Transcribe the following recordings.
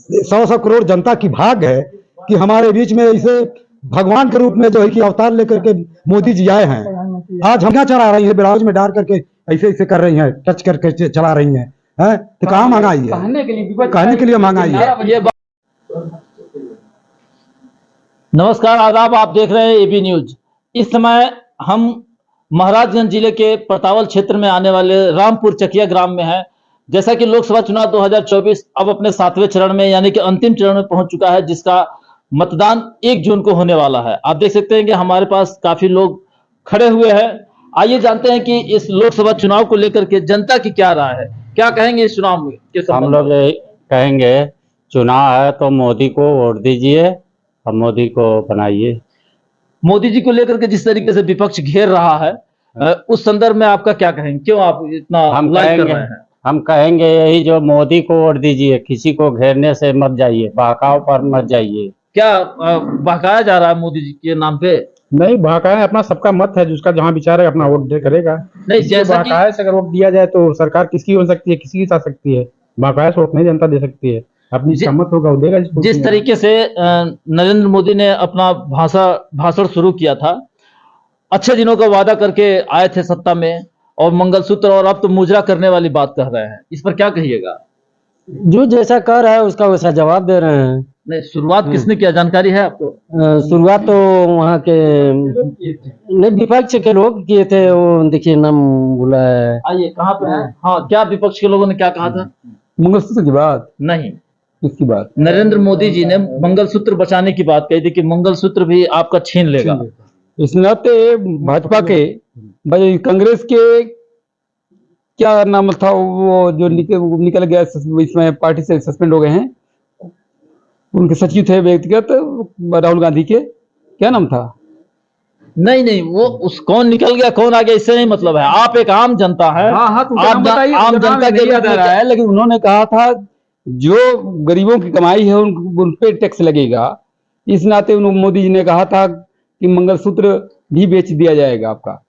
100 करोड़ जनता की भाग है कि हमारे बीच में इसे भगवान के रूप में जो है कि अवतार लेकर के मोदी जी आए हैं। आज हम क्या चला रही है, ब्लाउज में डाल करके ऐसे ऐसे कर रही हैं, टच करके चला रही हैं, हैं? तो कहाँ महंगाई है? कहने के लिए महंगाई है। नमस्कार, आदाब। आप देख रहे हैं एबी न्यूज। इस समय हम महाराजगंज जिले के प्रतावल क्षेत्र में आने वाले रामपुर चकिया ग्राम में हैं। जैसा कि लोकसभा चुनाव 2024 अब अपने 7वें चरण में यानी कि अंतिम चरण में पहुंच चुका है, जिसका मतदान 1 जून को होने वाला है। आप देख सकते हैं कि हमारे पास काफी लोग खड़े हुए हैं। आइए जानते हैं कि इस लोकसभा चुनाव को लेकर के जनता की क्या राय है, क्या कहेंगे इस चुनाव में के संबंध हम लोग यही कहेंगे, चुनाव है तो मोदी को वोट दीजिए और मोदी को बनाइए। मोदी जी को लेकर के जिस तरीके से विपक्ष घेर रहा है, उस संदर्भ में आपका क्या कहेंगे? क्यों आप इतना लाइक कर रहे हैं? हम कहेंगे यही, जो मोदी को वोट दीजिए, किसी को घेरने से मत जाइए, बहकाव पर मत जाइए। क्या बहकाया जा रहा है मोदी जी के नाम पे? नहीं बहकाया, अपना सबका मत है, जिसका जहां विचार है अपना वोट दे करेगा। नहीं, जैसा कि बहकाया से अगर वोट दिया जाए तो सरकार किसकी हो सकती है, किसी की जा सकती है। बहकाया से वोट नहीं जनता दे सकती है, अपनी सम्मत होगा वो देगा। जिस तरीके से नरेंद्र मोदी ने अपना भाषण शुरू किया था, अच्छे दिनों का वादा करके आए थे सत्ता में, और मंगलसूत्र और अब तो मुजरा करने वाली बात कह रहे हैं। इस पर क्या कहिएगा? जो जैसा कर रहा है उसका वैसा जवाब दे रहे हैं। नहीं, शुरुआत किसने किया, जानकारी है आपको? शुरुआत तो वहाँ के नहीं, विपक्ष के लोग किए थे। वो देखिए नाम भूला है। आइए, कहाँ पे है? हाँ, क्या विपक्ष के लोगों ने क्या कहा था? मंगलसूत्र की बात नहीं, किसकी बात? नरेंद्र मोदी जी ने मंगलसूत्र बचाने की बात कही थी कि मंगलसूत्र भी आपका छीन लेगा। इस नाते भाजपा के कांग्रेस के क्या नाम था वो जो निकल गया, इसमें पार्टी से सस्पेंड हो गए हैं, उनके सचिव थे व्यक्तिगत, राहुल गांधी के, क्या नाम था? नहीं, वो उस कौन निकल गया कौन आ गया इससे नहीं मतलब है। आप एक आम जनता है। आम जनता के लिए रहा है, लेकिन उन्होंने कहा था जो गरीबों की कमाई है उन पे टैक्स लगेगा। इस नाते मोदी जी ने कहा था कि मंगलसूत्र भी बेच दिया जाएगा आपका।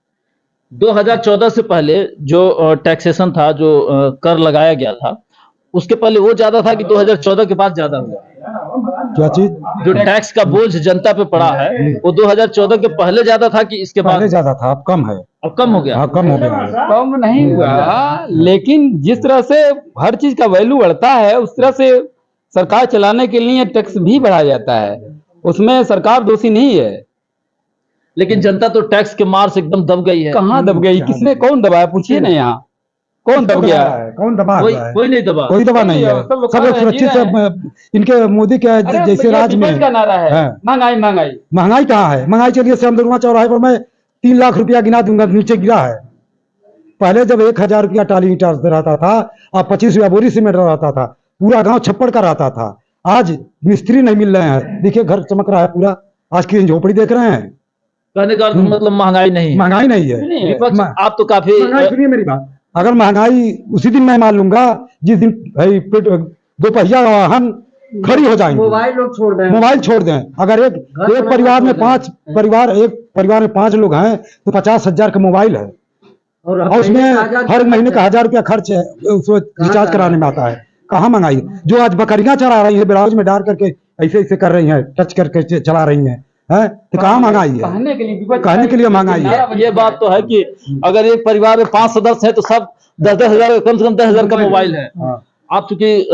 2014 से पहले जो टैक्सेशन था, जो कर लगाया गया था, उसके पहले वो ज्यादा था कि 2014 के बाद ज्यादा हुआ? क्या चीज? जो टैक्स का बोझ जनता पे पड़ा है वो 2014 के पहले ज्यादा था कि इसके बाद? पहले ज्यादा था, अब कम है। अब कम हो गया? हाँ, कम हो गया। कम नहीं हुआ, लेकिन जिस तरह से हर चीज का वैल्यू बढ़ता है उस तरह से सरकार चलाने के लिए टैक्स भी बढ़ाया जाता है, उसमें सरकार दोषी नहीं है। लेकिन जनता तो टैक्स के मार से एकदम दब गई है। कहाँ दब गई? किसने, कौन दबाया? पूछिए ना, यहाँ कौन दब गया? कौन दबा? कोई नहीं दबा। कोई दबा नहीं है, सब लोग सुरक्षित से इनके मोदी के जैसे राज में का नारा है महंगाई महंगाई। महंगाई कहाँ है? महंगाई चलिए श्यामदुर्गा चौराहे पर मैं 3 लाख रुपया गिना दूंगा, नीचे गिरा है। पहले जब 1000 रुपया टाली ईंटा रहता था, अब 25 रुपया बोरी सीमेंट रहता था, पूरा गांव छप्पड़ का रहता था। आज मिस्त्री नहीं मिल रहे हैं, देखिए घर चमक रहा है पूरा। आज की झोपड़ी देख रहे हैं। कहने का मतलब महंगाई नहीं है। विपक्ष आप तो काफी सुनिए मेरी बात, अगर महंगाई उसी दिन मैं मान लूंगा जिस दिन भाई 2 पहिया वाहन खड़ी हो जाएंगे, मोबाइल छोड़ दें। अगर एक परिवार में 5 लोग हैं तो 50,000 का मोबाइल है, और उसमें हर महीने का 1000 रुपया खर्च है, उसको रिचार्ज कराने में आता है। कहाँ महंगाई? जो आज बकरियां चला रही है, ब्लाउज में डाल करके ऐसे ऐसे कर रही है, टच करके चला रही है, तो कहाँ महंगाई है? कहने के लिए महंगाई है। ये बात तो है कि अगर एक परिवार में 5 सदस्य हैं तो सब 10-10 हजार, कम से कम 10,000 का मोबाइल है। आप चूंकि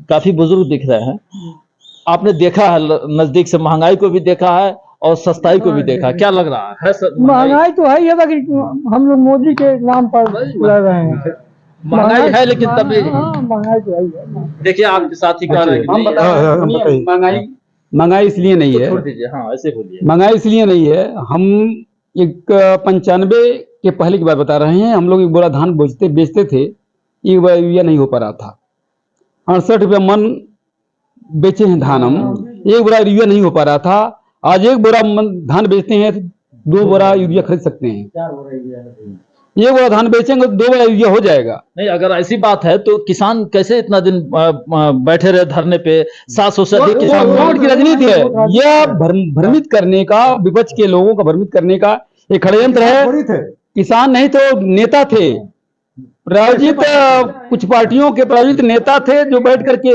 काफी बुजुर्ग दिख रहे हैं, आपने देखा है नजदीक से, महंगाई को भी देखा है और सस्ताई को भी देखा, क्या लग रहा है? महंगाई तो है ही है, हम लोग मोदी के नाम पर लड़ रहे हैं। महंगाई है, लेकिन तभी महंगाई तो है। देखिए आपके साथी कह रहे हैं महंगाई इसलिए नहीं है। हाँ, ऐसे बोलिए। महंगाई इसलिए नहीं है, हम एक 95 के पहले की बात बता रहे हैं। हम लोग एक बोरा धान बेचते थे, एक बोरा यूरिया नहीं हो पा रहा था। 68 रुपया मन बेचे हैं धान हम, एक बोरा यूरिया नहीं हो पा रहा था। आज एक बोरा धान बेचते हैं तो 2 बोरा यूरिया खरीद सकते हैं। ये बोरा धान बेचेंगे तो 2 बोरा यूरिया हो जाएगा। नहीं, अगर ऐसी बात है तो किसान कैसे इतना दिन बैठे रहे धरने पे? 700 से अधिक किसान। वोट की राजनीति है यह, भ्रमित करने का, विपक्ष के लोगों का भ्रमित करने का एक षड्यंत्र है। किसान नहीं तो नेता थे, प्रायोजित कुछ पार्टियों के प्रायोजित नेता थे जो बैठ करके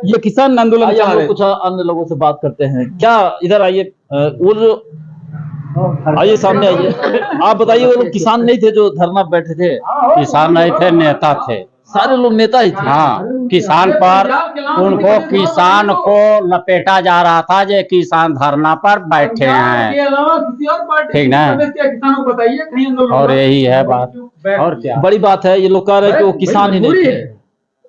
ये किसान आंदोलन आइए चला हम रहे लोग कुछ अन्य लोगों से बात करते हैं। क्या इधर आइए, वो जो आइए सामने आइए, आप बताइए वो लोग किसान नहीं थे जो धरना पे बैठे थे? किसान नहीं थे, नेता थे। सारे लोग नेता ही थे। हाँ, किसान पर उनको किसान को लपेटा जा रहा था, जो किसान धरना पर बैठे हैं, ठीक ना? और यही है बात, और क्या? बड़ी बात है, ये लोग कह रहे हैं कि वो किसान ही नहीं थे,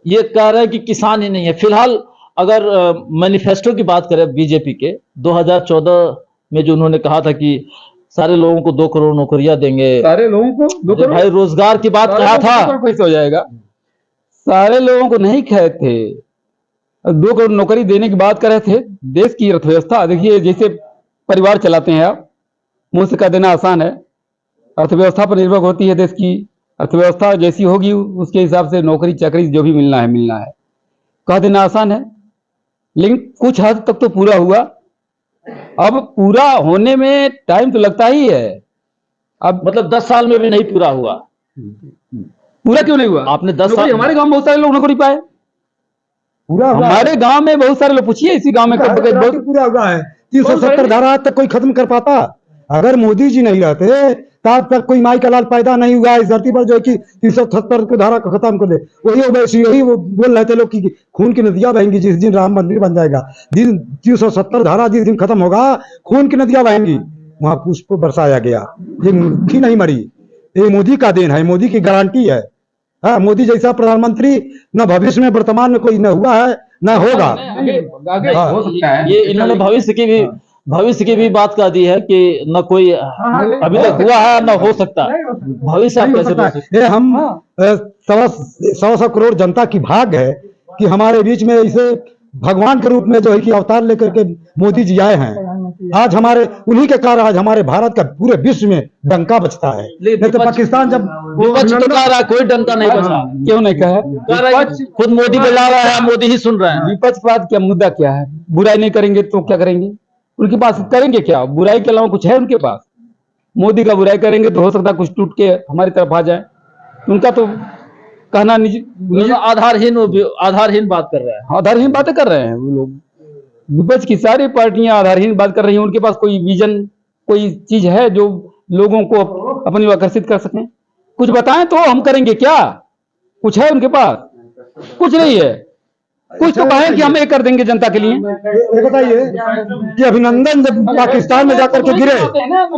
ये कह रहे हैं कि किसान ही नहीं है। फिलहाल अगर मैनिफेस्टो की बात करें बीजेपी के 2014 में जो उन्होंने कहा था कि सारे लोगों को 2 करोड़ नौकरियां देंगे, सारे लोगों को 2 जो करोड़ भाई रोजगार की बात कहा था, कैसे हो जाएगा? सारे लोगों को नहीं कहे थे, 2 करोड़ नौकरी देने की बात कर रहे थे। देश की अर्थव्यवस्था देखिए, जैसे परिवार चलाते हैं आप, मुंह से कह देना आसान है, अर्थव्यवस्था पर निर्भर होती है देश की अर्थव्यवस्था। जैसी होगी उसके हिसाब से नौकरी चाकरी जो भी मिलना है, कह देना आसान है, लेकिन कुछ हद तक तो पूरा हुआ। अब पूरा होने में टाइम तो लगता ही है। अब मतलब 10 साल में भी नहीं पूरा हुआ। पूरा क्यों नहीं हुआ? आपने 10 साल, हमारे गांव में बहुत सारे लोग नौकरी पाए, पूरा हुआ है। हमारे गांव में बहुत सारे लोग, पूछिए इसी गांव में बहुत पूरा हुआ है। 370 धारा आज तक कोई खत्म कर पाता? अगर मोदी जी नहीं रहते तब तक कोई माई का लाल पैदा नहीं हुआ इस धरती पर, जो है कि 370 की धारा को खत्म कर दे। वही वो बोल रहे थे लोग कि खून की नदियां बहेंगी जिस दिन राम मंदिर बन जाएगा। जिस 370 धारा जिस दिन खत्म होगा, खून की नदियां बहेंगी, वहां पुष्प बरसाया गया। ये मुट्ठी नहीं मरी, ये मोदी का देन है, मोदी की गारंटी है। हाँ, मोदी जैसा प्रधानमंत्री न भविष्य में वर्तमान में कोई न हुआ है न होगा। आगे हो सकता है। ये इन्होंने भविष्य की भी बात कह दी है कि न कोई अभी तक हुआ है न हो सकता। भविष्य आप कैसे बोल सकते? ये हम 100 करोड़ जनता की भाग है कि हमारे बीच में इसे भगवान के रूप में जो है कि अवतार लेकर के मोदी जी आए हैं। आज हमारे उन्हीं के कारण आज हमारे भारत का पूरे विश्व में डंका बचता है। नहीं तो पाकिस्तान जब विपक्ष तो कह रहा है कोई डंका नहीं बचा। क्यों नहीं कहा? कह रहा है कि खुद मोदी बजा रहा है, मोदी ही सुन रहे हैं। विपक्षपात क्या मुद्दा क्या है? बुराई नहीं करेंगे तो क्या करेंगे? उनके पास करेंगे क्या? बुराई के अलावा कुछ है उनके पास? मोदी का बुराई करेंगे तो हो सकता है कुछ टूट के हमारी तरफ आ जाए। उनका तो कहना निज आधारहीन बात कर रहा है। आधारहीन बातें कर रहे हैं वो लोग। विपक्ष की सारी पार्टियां आधारहीन बात कर रही हैं। उनके पास कोई विजन, कोई चीज है जो लोगों को अपनी ओर आकर्षित कर सकें? कुछ बताएं तो हम करेंगे क्या? कुछ है उनके पास? कुछ नहीं है। कुछ तो कहें कि हम ये कर देंगे जनता के लिए। ये बताइए कि अभिनंदन जब पाकिस्तान में जाकर के गिरे,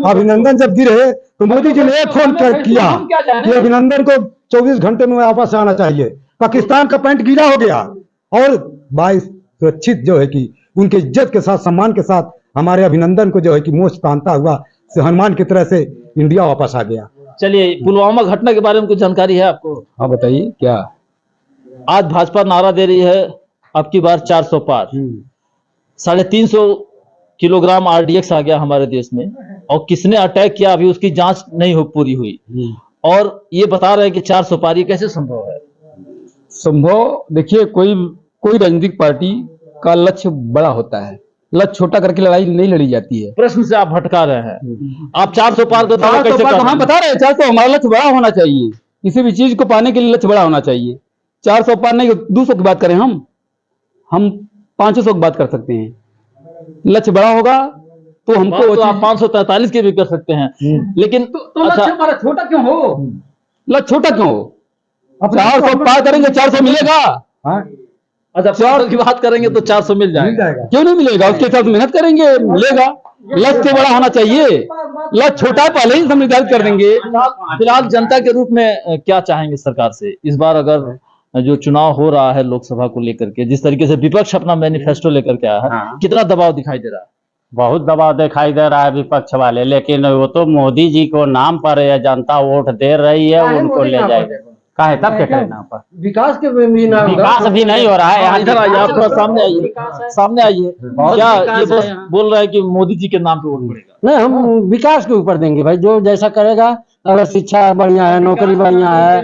अभिनंदन जब गिरे तो मोदी जी ने एक फोन किया कि अभिनंदन को 24 घंटे में वापस आना चाहिए। पाकिस्तान का पैंट गीला हो गया और 22 सुरक्षित जो है कि उनके इज्जत के साथ सम्मान के साथ हमारे अभिनंदन को जो है कि मोछ पहनता हुआ हनुमान की तरह से इंडिया वापस आ गया। चलिए, पुलवामा घटना के बारे में कुछ जानकारी है आपको? हाँ बताइए क्या? आज भाजपा नारा दे रही है अब की बार 400 पार। 350 किलोग्राम RDX आ गया हमारे देश में, और किसने अटैक किया अभी उसकी जांच नहीं पूरी हुई। और ये बता रहे हैं कि 400 पार, ये कैसे संभव है? संभव देखिए, कोई राजनीतिक पार्टी का लक्ष्य बड़ा होता है, लक्ष्य छोटा करके लड़ाई नहीं लड़ी जाती है। प्रश्न से आप भटका रहे हैं। आप 400 पार को दावा कैसे कर रहे हैं? हम बता रहे हैं 400 हमारा लक्ष्य बड़ा होना चाहिए। किसी भी चीज को पाने के लिए लक्ष्य बड़ा होना चाहिए। 400 पार नहीं, 200 की बात करें, हम 500 की बात कर सकते हैं। लक्ष्य बड़ा होगा तो हमको तो आप 543 की भी कर सकते हैं, लेकिन तो लक्ष्य हमारा छोटा क्यों हो? लक्ष्य छोटा क्यों हो? 400 पार करेंगे 400 मिलेगा। अच्छा, 400 की बात करेंगे तो 400 मिल जाएगा। क्यों नहीं मिलेगा? उसके साथ मेहनत करेंगे, मिलेगा। लक्ष्य तो बड़ा होना चाहिए। लक्ष्य छोटा पहले ही निर्धारित कर देंगे। फिलहाल जनता के रूप में क्या चाहेंगे सरकार से इस बार, अगर जो चुनाव हो रहा है लोकसभा को लेकर के, जिस तरीके से विपक्ष अपना मैनिफेस्टो लेकर के आया है, कितना दबाव दिखाई दे रहा है? बहुत दबाव दिखाई दे रहा है विपक्ष वाले, लेकिन वो तो मोदी जी को नाम पर है, जनता वोट दे रही है, उनको ले जाएगा। काहे तब क्या कहना पर विकास के भी ना, विकास भी नहीं हो रहा है। यहाँ इधर आइए, आप सामने आइए, सामने आइए। क्या ये बस बोल रहा है कि मोदी जी के नाम पे वोट पड़ेगा? नहीं, हम विकास के ऊपर देंगे भाई, जो जैसा करेगा। अगर शिक्षा बढ़िया है, नौकरी बढ़िया है,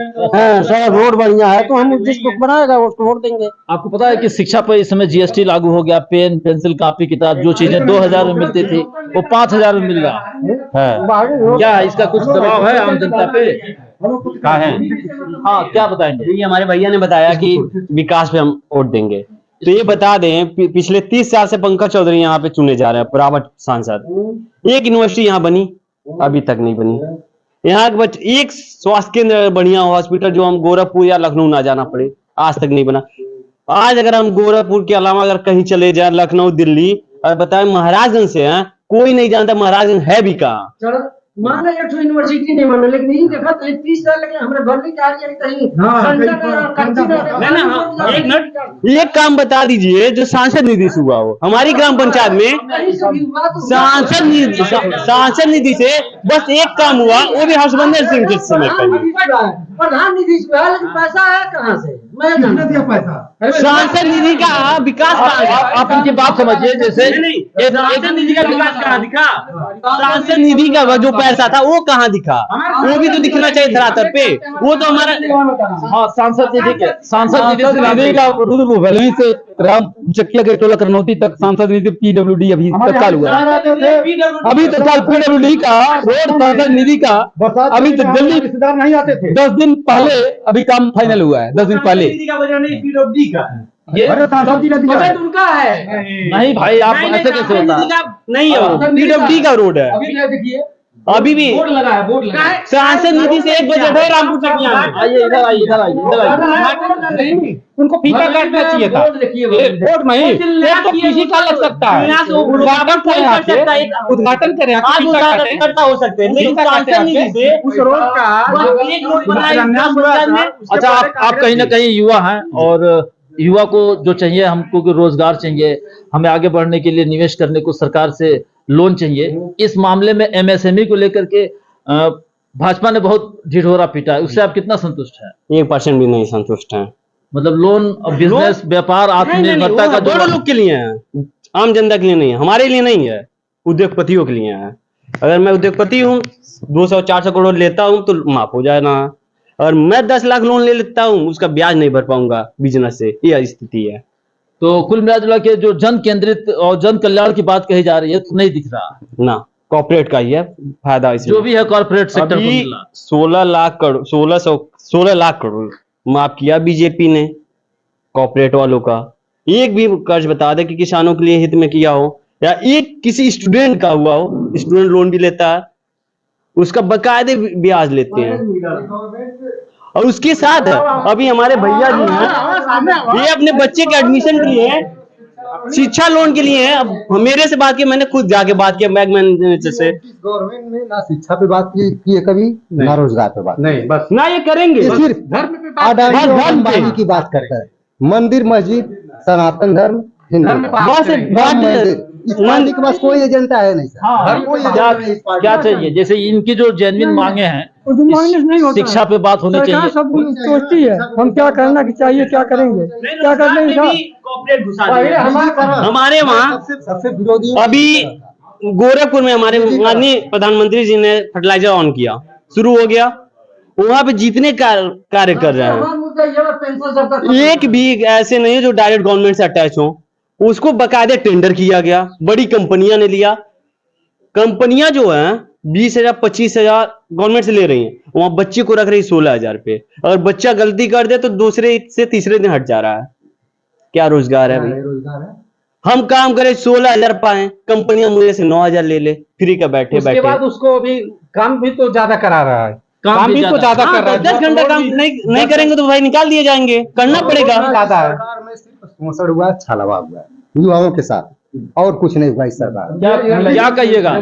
सड़क रोड बढ़िया है, तो हम जिसको बनाएगा उसको वोट देंगे। आपको पता है कि शिक्षा पर इस समय GST लागू हो गया। पेन, पेंसिल, कॉपी, किताब, जो चीजें 2000 में मिलती थी वो 5000 में मिल रहा है। क्या इसका कुछ दबाव है आम जनता पे? का है? हाँ, क्या बताएंगे? ये हमारे भैया ने बताया कि विकास पे हम वोट देंगे। तो ये बता दें पिछले 30 साल से पंकज चौधरी यहाँ पे चुने जा रहे हैं प्राइवेट सांसद। एक यूनिवर्सिटी यहाँ बनी अभी तक नहीं बनी। यहाँ के एक स्वास्थ्य केंद्र बढ़िया हॉस्पिटल जो हम गोरखपुर या लखनऊ ना जाना पड़े आज तक नहीं बना। आज अगर हम गोरखपुर के अलावा अगर कहीं चले जाए लखनऊ दिल्ली और बताएं महाराजगंज से हैं कोई नहीं जानता महाराजगंज है भी कहाँ। माना एक यूनिवर्सिटी नहीं बना लेकिन यही देखा 30 साल लगे हमारे गवर्नमेंट आ रही है कहीं एक काम बता दीजिए जो सांसद निधि से हुआ हो हमारी ग्राम पंचायत में सांसद निधि से बस एक काम हुआ वो भी हर्षवर्धन सिंह के समय पर प्रधान निधि से लेकिन पैसा है कहाँ से मैं दिया पैसा सांसद निधि का विकास आप इनकी बात समझिए। जैसे सांसद निधि का विकास कहाँ दिखा? सांसद निधि का जो पैसा था वो कहाँ दिखा? वो भी तो दिखना चाहिए धरातल पे। वो तो हमारा हाँ सांसद निधि का वहीं से राम चकिया के टोला करनौती तक सांसद निधि PWD अभी तत्काल हुआ। अभी तत्काल PWD का रोड सांसद निधि का अभी तक जल्दी रिश्तेदार नहीं आते थे। 10 दिन पहले अभी काम फाइनल हुआ है। 10 दिन पहले ये बजट उनका है। नहीं भाई आप ऐसे कैसे होता? नहीं है PWD का रोड है अभी देखिए अभी भी बोर्ड लगा है बोर्ड लगा है। सांसद निधि से एक बजट है रामपुर चकिया में। आइए इधर आइए इधर आइए इधर आइए। उनको फीका काटना चाहिए था। वोट नहीं तो किसी का लग सकता है। उद्घाटन करें आज उद्घाटन करता हो सकते हैं लेकिन सांसद निधि से उस रोड का एक रोड बनाया। अच्छा आप कहीं ना कहीं युवा हैं और युवा को जो चाहिए हमको रोजगार चाहिए, हमें आगे बढ़ने के लिए निवेश करने को सरकार से लोन चाहिए। इस मामले में MSME को लेकर के भाजपा ने बहुत ढिढोरा पीटा है, उससे आप कितना संतुष्ट हैं? 1% भी नहीं संतुष्ट है। मतलब लोन बिजनेस व्यापार आत्मनिर्भरता का दोनों लोग के लिए है, आम जनता के लिए नहीं है, हमारे लिए नहीं है, उद्योगपतियों के लिए है। अगर मैं उद्योगपति हूँ 200-400 करोड़ लेता हूँ तो माफ हो जाए ना। और मैं 10 लाख लोन ले लेता हूँ उसका ब्याज नहीं भर पाऊंगा बिजनेस से, यह स्थिति है। तो कुल मिला के जो जन केंद्रित और जन कल्याण की बात कही जा रही है तो नहीं दिख रहा ना, कॉर्पोरेट का ही है फायदा इसमें। जो भी है कॉर्पोरेट सेक्टर को अभी मिला। 16 लाख करोड़ माफ किया बीजेपी ने कॉर्पोरेट वालों का। एक भी कर्ज बता दे कि किसानों के लिए हित में किया हो या एक किसी स्टूडेंट का हुआ हो, स्टूडेंट लोन भी लेता है उसका बकायदे ब्याज लेते हैं। और उसके साथ अभी हमारे भैया जी हैं ये अपने बच्चे के एडमिशन के लिए शिक्षा लोन के लिए है। अब मेरे से बात की, मैंने खुद जाके बात किया बैंक मैनेजर से। गवर्नमेंट ने ना शिक्षा पे बात की है कभी, ना रोजगार पे बात नहीं, बस ना ये करेंगे, ये सिर्फ धर्म की बात करता है। मंदिर मस्जिद सनातन धर्म हिंदू इस पार्टी के पास कोई एजेंडा है नहीं सर। क्या चाहिए? जैसे इनकी जो जेन्युइन मांगे हैं शिक्षा पे बात होनी चाहिए। सब सोचती है हम क्या करना चाहिए, क्या करेंगे, क्या करने हमारे वहाँ सबसे विरोधी अभी गोरखपुर में हमारे माननीय प्रधानमंत्री जी ने फर्टिलाइजर ऑन किया, शुरू हो गया। वहाँ पे जितने कार्य कर रहे हैं एक भी ऐसे नहीं है जो डायरेक्ट गवर्नमेंट से अटैच हो। उसको बकायदे टेंडर किया गया, बड़ी कंपनियां ने लिया। कंपनियां जो है 20,000-25,000 गवर्नमेंट से ले रही हैं, वहां बच्चे को रख रही 16,000 पे। अगर बच्चा गलती कर दे तो दूसरे से तीसरे दिन हट जा रहा है। क्या रोजगार है भाई? हम काम करें 16,000 पाए, कंपनियां मुझे से 9,000 ले फ्री का बैठे उसके बाद उसको अभी काम भी तो ज्यादा करा रहा है, काम भी तो ज्यादा कर रहा है। 10 घंटा काम नहीं करेंगे तो भाई निकाल दिए जाएंगे, करना पड़ेगा। सरकार में सिर्फ शोषण हुआ, छलावा हुआ युवाओं के साथ, और कुछ नहीं हुआ इस सरकार। क्या कहिएगा?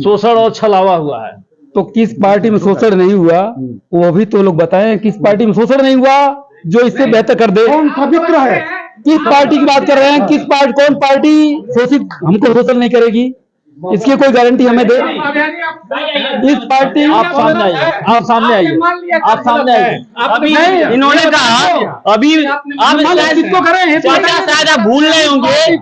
शोषण और छलावा हुआ है तो किस पार्टी में शोषण नहीं हुआ वो भी तो लोग बताएं। किस पार्टी में शोषण नहीं हुआ जो इससे बेहतर कर दे? कौन पवित्र है? किस पार्टी की बात कर रहे हैं? किस पार्टी, कौन पार्टी शोषित हमको शोषण नहीं करेगी? इसकी कोई गारंटी हमें दे? इस पार्टी आप सामने आइए, आप सामने आइए, आप सामने आइए। अभी इन्होंने कहा अभी आप किसको करें? शायद आप भूल रहे होंगे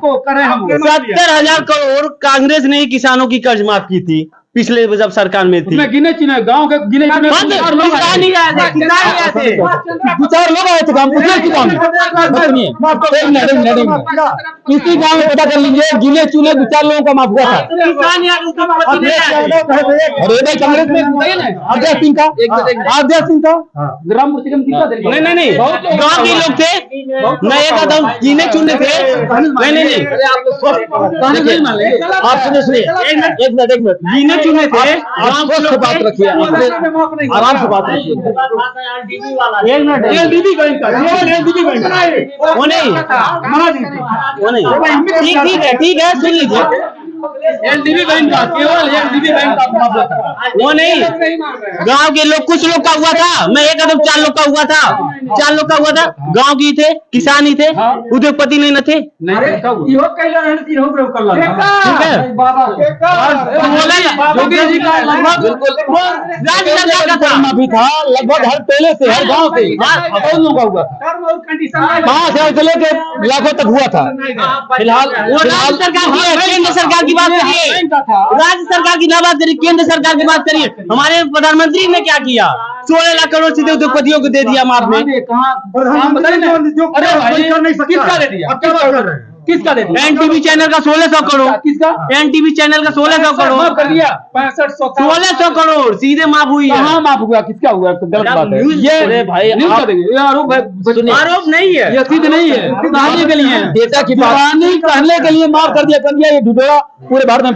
70,000 करोड़ कांग्रेस ने किसानों की कर्ज माफ की थी पिछले जब सरकार में थी। गिने चुने गांव के गिने चुने किसान नहीं आए थे, किसान आए थे। 2-4 लोग आए थे काम किसी गाँव किसी गाँव में पता कर लीजिए, गिने चुने 2-4 लोगों का माफ हुआ था। अरे कांग्रेस में आद्या सिंह का ग्राम नहीं गांव के लोग थे, मैं एक कदम गिने चुने थे। नहीं आप सुनिए एक मिनट गिने चुने थे। आप स्वस्थ बात रखिए, आराम से बात रखिए। एक मिनट, एलडीबी बैंक का, वो नहीं, ठीक है सुन लीजिए। एलडीबी बैंक का, केवल एलडीबी बैंक का मामला था, वो नहीं। गांव के लोग, कुछ लोग का हुआ था, मैं एक कदम 4 लोग का हुआ था, 4 लोग का हुआ था। गांव की थे, किसान ही थे, उद्योगपति नहीं न थे। राज्य सरकार का था, भी था लगभग हर पहले से हर गांव से बहुत लोगों का हुआ था, 5,000 से लेकर लाखों तक हुआ था। फिलहाल वो राज्य सरकार की है, केंद्र सरकार की बात करिए। राज्य सरकार की ना बात करिए, केंद्र सरकार की बात करिए। हमारे प्रधानमंत्री ने क्या किया? 16 लाख करोड़ सीधे उद्योगपतियों को दे दिया मार्च में। किसका दे दिया? किसका दे दिया? एनटीवी चैनल का 1600 करोड़, किसका? एनटीवी चैनल का 1600 करोड़ कर दिया 1600 करोड़ सीधे माफ हुई है। कहाँ माफ हुआ? किसका हुआ? तो गलत बात है ये। अरे भाई न्यूज़ आप का देखिए, ये आरोप है, सुनिए, आरोप नहीं है, ये सिद्ध नहीं है, कहने के लिए है। डेटा की बात कहने के लिए माफ कर दिया ये ढिढोरा पूरे भारत में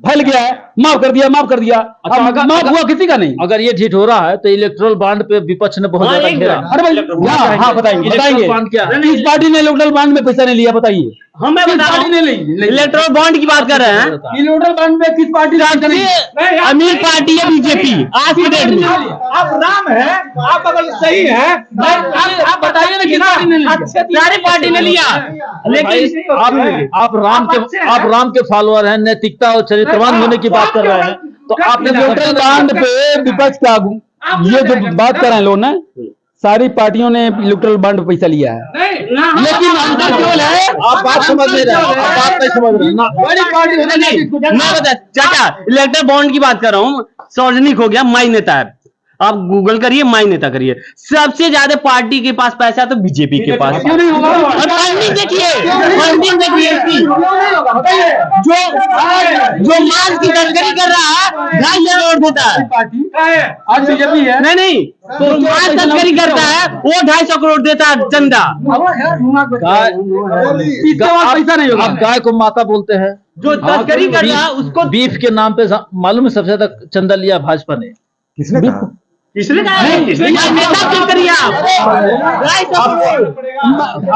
फैल गया है। माफ कर दिया। अब माफ हुआ किसी का नहीं। अगर ये ढिढोरा है तो इलेक्ट्रल बॉन्ड पे विपक्ष ने बहुत ज्यादा घेरा। अरे भाई हाँ बताइए इलेक्ट्रल बॉन्ड क्या है? किस पार्टी ने इलेक्ट्रल बॉन्ड में पैसा नहीं लिया? बताइए। हमें किस बता पार्टी ने नहीं? इलेक्ट्रल बॉन्ड की बात कर रहे हैं। इलेक्ट्रल बॉन्ड में किस पार्टी ने? अमीर पार्टी है बीजेपी आज की डेट में। आप राम है, आप अगर सही है, आप बताइए ना किस पार्टी ने लिया? सारी पार्टी ने लिया, लेकिन आप राम के फॉलोअर हैं, नैतिकता और चरित्रवान होने की बात कर रहे हैं, तो आपने इलेक्ट्रल बॉन्ड पे विपक्ष का ये जो बात कर रहे हैं लोग ना, सारी पार्टियों ने इलेक्ट्रल बॉन्ड पे पैसा लिया है, लेकिन अंतर केवल है आप बात समझ नहीं रहे, आप बात नहीं समझ रहे ना। बड़ी पार्टी होने नहीं। मैं बता चाचा, इलेक्ट्रल बॉन्ड की बात कर रहा हूँ। सार्वजनिक हो गया, माई नेता है, आप गूगल करिए, माई नेता करिए। सबसे ज्यादा पार्टी के पास पैसा तो बीजेपी के पास। क्यों नहीं होगा? और फंडिंग देखिए इसकी। जो मांस की तस्करी कर रहा है, 2.5 करोड़ देता है। आज बीजेपी है। नहीं तो मांस तस्करी करता है, वो 250 करोड़ देता है चंदा। पैसा नहीं होगा। आप गाय को माता बोलते हैं, जो तस्करी कर रहा है उसको बीफ के नाम पे मालूम है सबसे ज्यादा चंदा लिया भाजपा ने। किसने कहा? इसलिए नेता तस्करी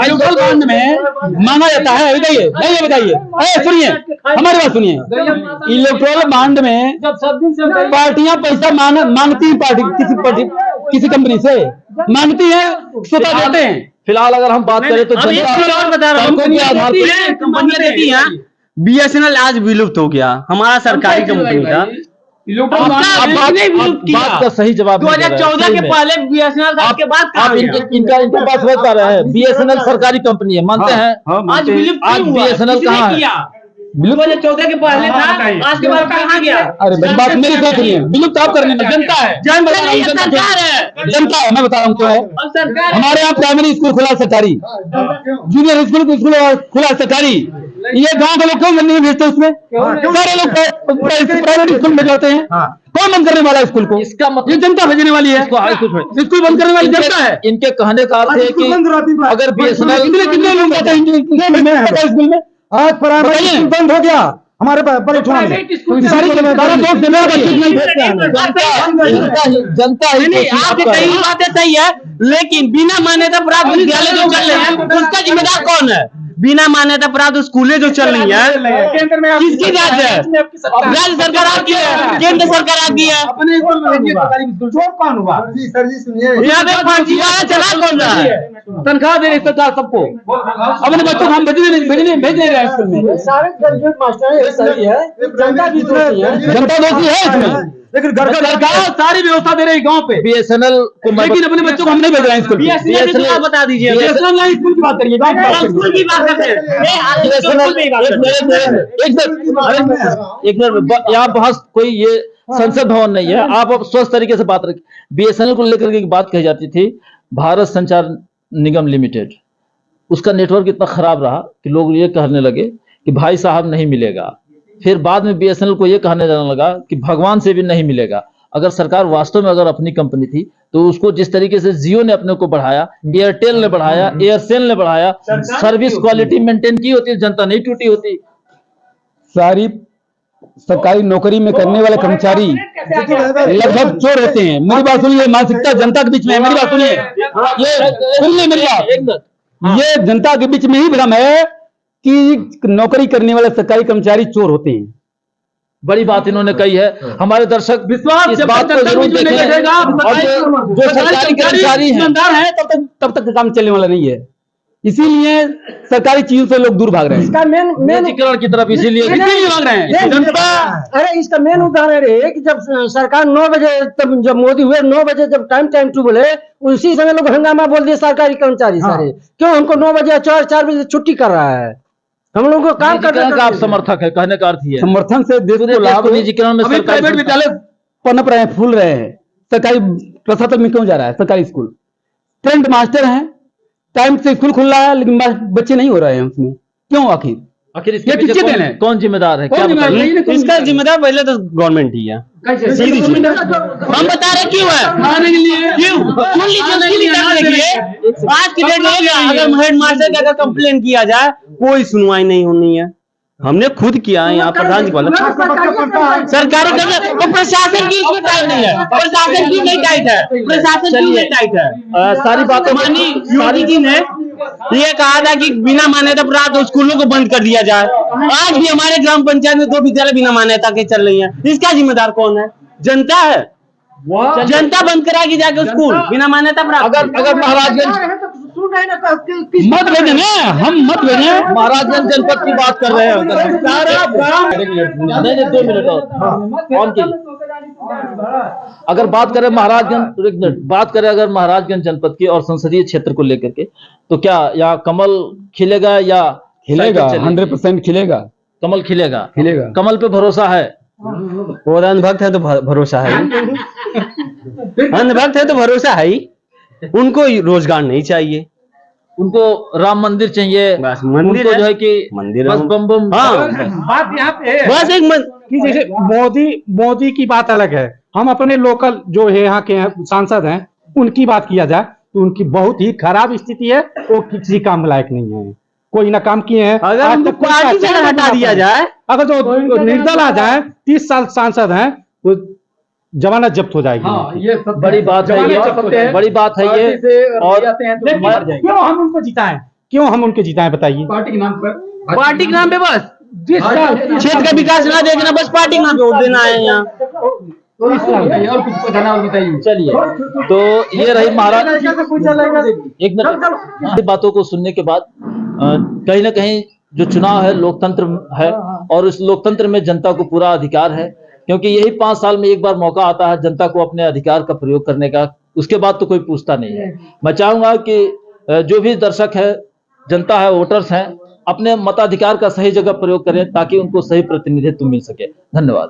इलेक्ट्रल बॉन्ड में मांगा जाता है। बताइए नहीं, ये बताइए, सुनिए हमारी बात सुनिए। इलेक्ट्रल बॉन्ड में पार्टियां पैसा मांगती हैं, पार्टी किसी कंपनी से मांगती है, स्वतः देते हैं। फिलहाल अगर हम बात करें तो अब एक चीज और बता रहा हूँ, कंपनियां देती हैं। बीएसएनएल आज विलुप्त हो गया, हमारा सरकारी कंपनी था। बात का सही जवाब 2014 के पहले बीएसएनएल था, के बाद आप इनका बात समझ पा रहे हैं। बीएसएनएल सरकारी कंपनी है, मानते हैं? आज विलुप्त आज BSNL कहाँ है? 2014 के पहले था, आज के बाद कहाँ गया? अरे बात मेरी बात सुनिए, विलुप्त आप करने में जनता है, जनता नहीं है, सरकार है। जनता है। मैं बता रहा हूँ क्यों है। अब सरकार हमारे यहाँ प्राइमरी स्कूल खुला सरकारी, जूनियर स्कूल खुला सरकारी। ये गांव के लोग क्यों नहीं भेजते उसमें? सारे लोग प्राइवेट स्कूल में जाते हैं। कौन बंद करने वाला है स्कूल को? इसका मतलब ये जनता भेजने वाली है। स्कूल बंद करने वाली जनता है। इनके कहने का अर्थ है कि अगर बीएसएनएल कितने लोग जाते हैं स्कूल में? आज प्राइवेट स्कूल बंद हो गया हमारे परीक्षा में। जनता ही नहीं, आपकी कई बातें सही है, लेकिन बिना मान्यता प्राप्त विद्यालय जो चल रहे हैं उसका जिम्मेदार कौन है? बिना मान्यता प्राप्त स्कूलें जो चल रही है, केंद्र में किसकी राज है? राज्य सरकार आपकी है, केंद्र सरकार आपकी है। चोर कौन हुआ? सर जी सुनिए, यहाँ पे फर्जीवाड़ा चला कौन रहा है? तनख्वाह दे रही सरकार सबको, अपने बच्चों को हम भेज नहीं रहे स्कूल में। सारे ग्रेजुएट मास्टर सही है, जनता भी दोषी है। जनता दोषी है इसमें, लेकिन घर का सरकार सारी व्यवस्था दे रही गांव पे, बीएसएनएल को लेकिन अपने बच्चों को हम नहीं भेज रहे हैं स्कूल। BSNL बता दीजिए, BSNL स्कूल की बात करिए, गांव की बात करिए। स्कूल की बात करते हैं। एक मिनट, यहाँ बहस कोई ये संसद भवन नहीं है, आप अब स्वस्थ तरीके से बात रखिए। बीएसएनएल को लेकर के बात कही जाती थी, भारत संचार निगम लिमिटेड, उसका नेटवर्क इतना खराब रहा कि लोग ये कहने लगे कि भाई साहब नहीं मिलेगा। फिर बाद में बीएसएनएल को ये कहने जाने लगा कि भगवान से भी नहीं मिलेगा। अगर सरकार वास्तव में अगर अपनी कंपनी थी तो उसको जिस तरीके से जियो ने अपने को बढ़ाया, एयरटेल ने बढ़ाया, एयरसेल ने बढ़ाया, सर्विस क्वालिटी मेंटेन की होती, जनता नहीं टूटी होती। सारी सरकारी नौकरी में करने वाले कर्मचारी लगभग चोर रहते हैं। मेरी बात सुनिए, मानसिकता जनता के बीच में है। मेरी बात सुनिए, ये सुनिए मेरी बात, ये जनता के बीच में ही भ्रम है कि नौकरी करने वाले सरकारी कर्मचारी चोर होते हैं। बड़ी बात इन्होंने कही है। हमारे दर्शक विश्वास इस बात को जरूर देखें और जो सरकारी कर्मचारी हैं ईमानदार है तब तक काम चलने वाला नहीं है। इसीलिए सरकारी चीजों से लोग दूर भाग रहे हैं। इसका मेन निजीकरण की तरफ इसीलिए भाग रहे हैं जनता। अरे इसका मेन उदाहरण है कि जब सरकार 9 बजे, तब जब मोदी हुए 9 बजे जब टाइम टू बोले, उसी समय लोग हंगामा बोल दिए सरकारी कर्मचारी सारे। क्यों हमको 9 बजे 4 बजे छुट्टी कर रहा है? हम लोगों को काम करने का आप समर्थक है, कहने का अर्थ ही है समर्थन से देश को लाभ। निजीकरण में प्राइवेट विद्यालय पनप रहे हैं, फूल रहे हैं, सरकारी प्रशासन में क्यों जा रहा है? सरकारी स्कूल ट्रेंड मास्टर हैं, टाइम से स्कूल खुल रहा है लेकिन बच्चे नहीं हो रहे हैं उसमें, क्यों? आखिर इसके पीछे कौन जिम्मेदार है? क्या बताइए? इसका जिम्मेदार पहले तो गवर्नमेंट ही है। सीधी सी हम बता रहे क्यों है, क्यों आज की डेट में अगर हेड मास्टर का अगर कंप्लेन किया जाए कोई सुनवाई नहीं होनी है। हमने खुद किया है यहाँ प्रधान जी बोला सरकारी तो प्रशासन की इसमें टाइट नहीं है, प्रशासन की नहीं टाइट है, प्रशासन की नहीं टाइट है। सारी बातें मानी योगी जी ने ये कहा था कि बिना मान्यता प्राप्त स्कूलों को बंद कर दिया जाए। आज भी हमारे ग्राम पंचायत में 2 विद्यालय बिना मान्यता के चल रही हैं। इसका जिम्मेदार कौन है? जनता है। जनता बंद कराएगी जाके स्कूल बिना मान्यता प्राप्त। अगर महाराजगंज मत भेजे ना, हम मत भेजे। महाराजगंज जनपद की बात कर रहे हैं, नहीं 2 मिनट और अगर बात करें महाराजगंज जनपद की और संसदीय क्षेत्र को लेकर के, तो क्या यहाँ कमल खिलेगा या खिलेगा? 100% खिलेगा, कमल खिलेगा। कमल पे भरोसा है। वो अंधभक्त है तो भरोसा है, अंधभक्त है तो भरोसा है ही। उनको रोजगार नहीं चाहिए, उनको राम मंदिर चाहिए, बस मंदिर जो है कि मंदिर बस बम बम। हाँ बात यहाँ पे है बस एक कि जैसे मोदी की बात अलग है, हम अपने लोकल जो है यहाँ के सांसद हैं उनकी बात किया जाए तो उनकी बहुत ही खराब स्थिति है, वो किसी काम लायक नहीं है, कोई ना काम किए हैं। अगर उनको पार्टी से हटा दिया जाए, अगर जो निर्दल आ जाए, 30 साल सांसद हैं, वो जमानत जब्त हो जाएगी। हाँ, ये बड़ी बात है, ये बड़ी बात है ये। और क्यों हम उनको जिताएं, क्यों हम उनके जिताएं बताइए? पार्टी के नाम पे बस क्षेत्र का विकास ना देखना, बस पार्टी के नाम पे वोट देना है यहाँ। और कुछ बताइए। चलिए, तो ये रही महाराज एक मिनट बातों को सुनने के बाद कहीं ना कहीं जो चुनाव है लोकतंत्र है और उस लोकतंत्र में जनता को पूरा अधिकार है, क्योंकि यही 5 साल में एक बार मौका आता है जनता को अपने अधिकार का प्रयोग करने का, उसके बाद तो कोई पूछता नहीं है। मैं चाहूंगा कि जो भी दर्शक है, जनता है, वोटर्स हैं, अपने मताधिकार का सही जगह प्रयोग करें ताकि उनको सही प्रतिनिधित्व मिल सके। धन्यवाद।